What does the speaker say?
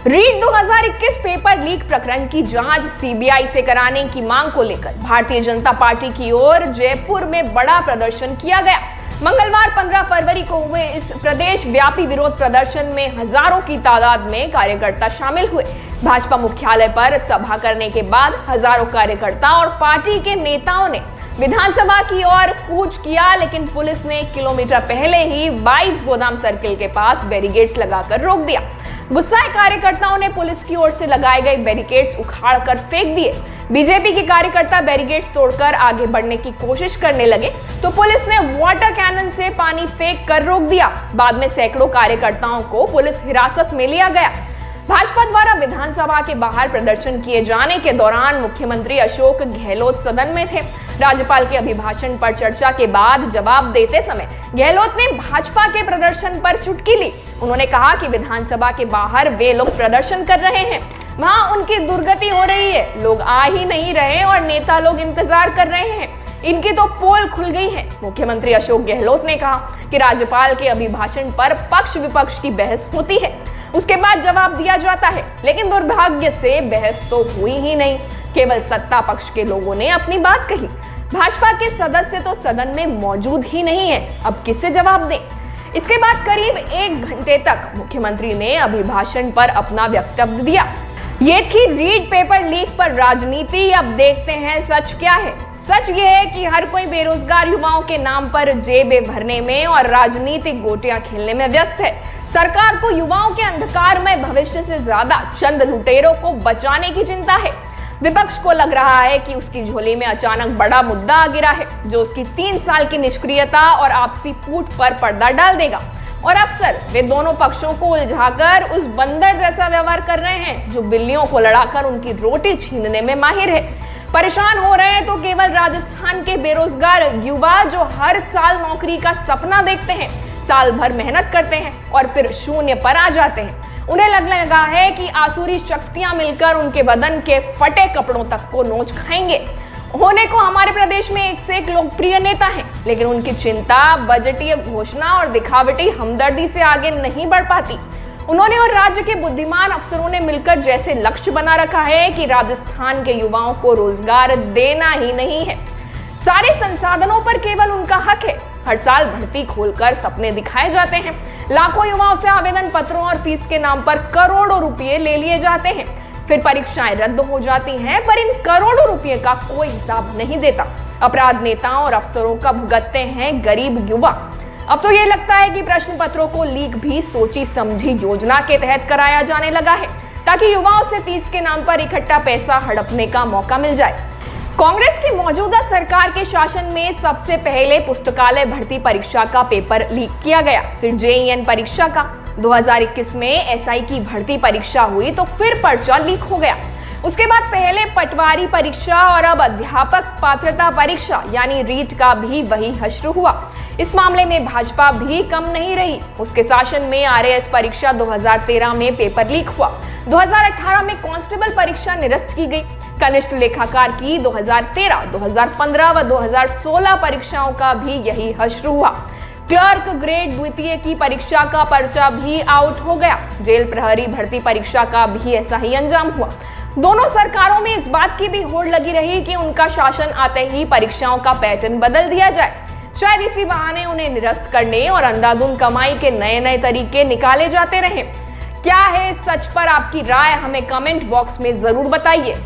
REET 2021 paper leak प्रकरण की जांच सीबीआई से कराने की मांग को लेकर भारतीय जनता पार्टी की ओर जयपुर में बड़ा प्रदर्शन किया गया। मंगलवार 15 फरवरी को हुए इस प्रदेश व्यापी विरोध प्रदर्शन में हजारों की तादाद में कार्यकर्ता शामिल हुए। भाजपा मुख्यालय पर सभा करने के बाद हजारों कार्यकर्ता और पार्टी के नेताओं ने विधानसभा की ओर कूच किया, लेकिन पुलिस ने किलोमीटर पहले ही 22 गोदाम सर्किल के पास बैरिकेड्स लगाकर रोक दिया। गुस्साए कार्यकर्ताओं ने पुलिस की ओर से लगाए गए बैरिकेड्स उखाड़कर फेंक दिए। बीजेपी के कार्यकर्ता बैरिकेड्स तोड़कर आगे बढ़ने की कोशिश करने लगे तो पुलिस ने वाटर कैनन से पानी फेंक कर रोक दिया। बाद में सैकड़ों कार्यकर्ताओं को पुलिस हिरासत में लिया गया। भाजपा द्वारा विधानसभा के बाहर प्रदर्शन किए जाने के दौरान मुख्यमंत्री अशोक गहलोत सदन में थे। राज्यपाल के अभिभाषण पर चर्चा के बाद जवाब देते समय गहलोत ने भाजपा के प्रदर्शन पर चुटकी ली। उन्होंने कहा कि विधानसभा के बाहर वे लोग प्रदर्शन कर रहे हैं, वहां उनकी दुर्गति हो रही है, लोग आ ही नहीं रहे और नेता लोग इंतजार कर रहे हैं, इनकी तो पोल खुल गई है। मुख्यमंत्री अशोक गहलोत ने कहा कि राज्यपाल के अभिभाषण पर पक्ष विपक्ष की बहस होती है, उसके बाद जवाब दिया जाता है, लेकिन दुर्भाग्य से बहस तो हुई ही नहीं, केवल सत्ता पक्ष के लोगों ने अपनी बात कही। भाजपा के सदस्य तो सदन में मौजूद ही नहीं है, अब किससे जवाब दें। इसके बाद करीब 1 घंटे तक मुख्यमंत्री ने अभिभाषण पर अपना वक्तव्य दिया। ये थी रीट पेपर लीक पर राजनीति। अब देखते हैं सच क्या है। सच ये है कि हर कोई बेरोजगार युवाओं के नाम पर जेबें भरने में और राजनीतिक गोटियां खेलने में व्यस्त है। सरकार को युवाओं के अंधकारमय भविष्य से ज्यादा चंद लुटेरों को बचाने की चिंता है। विपक्ष को लग रहा है कि उसकी झोली में अचानक बड़ा मुद्दा आ गिरा है, जो उसकी 3 साल की निष्क्रियता और आपसी फूट पर पर्दा डाल देगा। और अफसर वे दोनों पक्षों को उलझाकर उस बंदर जैसा व्यवहार कर रहे हैं जो बिल्लियों को लड़ाकर उनकी रोटी छीनने में माहिर है। परेशान हो रहे हैं तो केवल राजस्थान के बेरोजगार युवा जो हर साल नौकरी का सपना देखते हैं, साल भर मेहनत करते हैं और फिर शून्य पर आ जाते हैं। उन्हें लगने लगा है कि आसुरी शक्तियां मिलकर उनके बदन के फटे कपड़ों तक को नोच खाएंगे। होने को हमारे प्रदेश में एक से एक लोकप्रिय नेता हैं, लेकिन उनकी चिंता बजटीय घोषणा और दिखावटी हमदर्दी से आगे नहीं बढ़ पाती। उन्होंने और राज्य के बुद्धिमान अफसरों ने मिलकर जैसे लक्ष्य बना रखा है कि राजस्थान के युवाओं को रोजगार देना ही नहीं है, सारे संसाधनों पर केवल उनका हक है। हर साल भर्ती खोलकर सपने दिखाए जाते हैं, लाखों युवाओं से आवेदन पत्रों और फीस के नाम पर करोड़ों रुपए ले लिए जाते हैं, फिर परीक्षाएं रद्द हो जाती हैं, पर इन करोड़ों रुपए का कोई हिसाब नहीं देता। अपराध नेताओं और अफसरों का भुगतते हैं गरीब युवा। अब तो ये लगता है कि प्रश्न पत्रों को लीक भी सोची समझी योजना के तहत कराया जाने लगा है, ताकि युवाओं से फीस के नाम पर इकट्ठा पैसा हड़पने का मौका मिल जाए। कांग्रेस की मौजूदा सरकार के शासन में सबसे पहले पुस्तकालय भर्ती परीक्षा का पेपर लीक किया गया, फिर जेईएन परीक्षा का। 2021 में एसआई की भर्ती परीक्षा हुई तो फिर पर्चा लीक हो गया। उसके बाद पहले पटवारी परीक्षा और अब अध्यापक पात्रता परीक्षा यानी रीट का भी वही हश्र हुआ। इस मामले में भाजपा भी कम नहीं रही। उसके शासन में आरएएस परीक्षा 2013 में पेपर लीक हुआ। 2018 में कांस्टेबल परीक्षा निरस्त की गई। कनिष्ठ लेखाकार की 2013, 2015 व 2016 परीक्षाओं का भी यही हश्र हुआ। क्लर्क ग्रेड द्वितीय की परीक्षा का पर्चा भी आउट हो गया। जेल प्रहरी भर्ती परीक्षा का भी ऐसा ही अंजाम हुआ। दोनों सरकारों में इस बात की भी होड़ लगी रही कि उनका शासन आते ही परीक्षाओं का पैटर्न बदल दिया जाए। शायद इसी बहाने उन्हें निरस्त करने और अंधाधुंध कमाई के नए नए तरीके निकाले जाते रहे। क्या है सच पर आपकी राय हमें कमेंट बॉक्स में जरूर बताइए।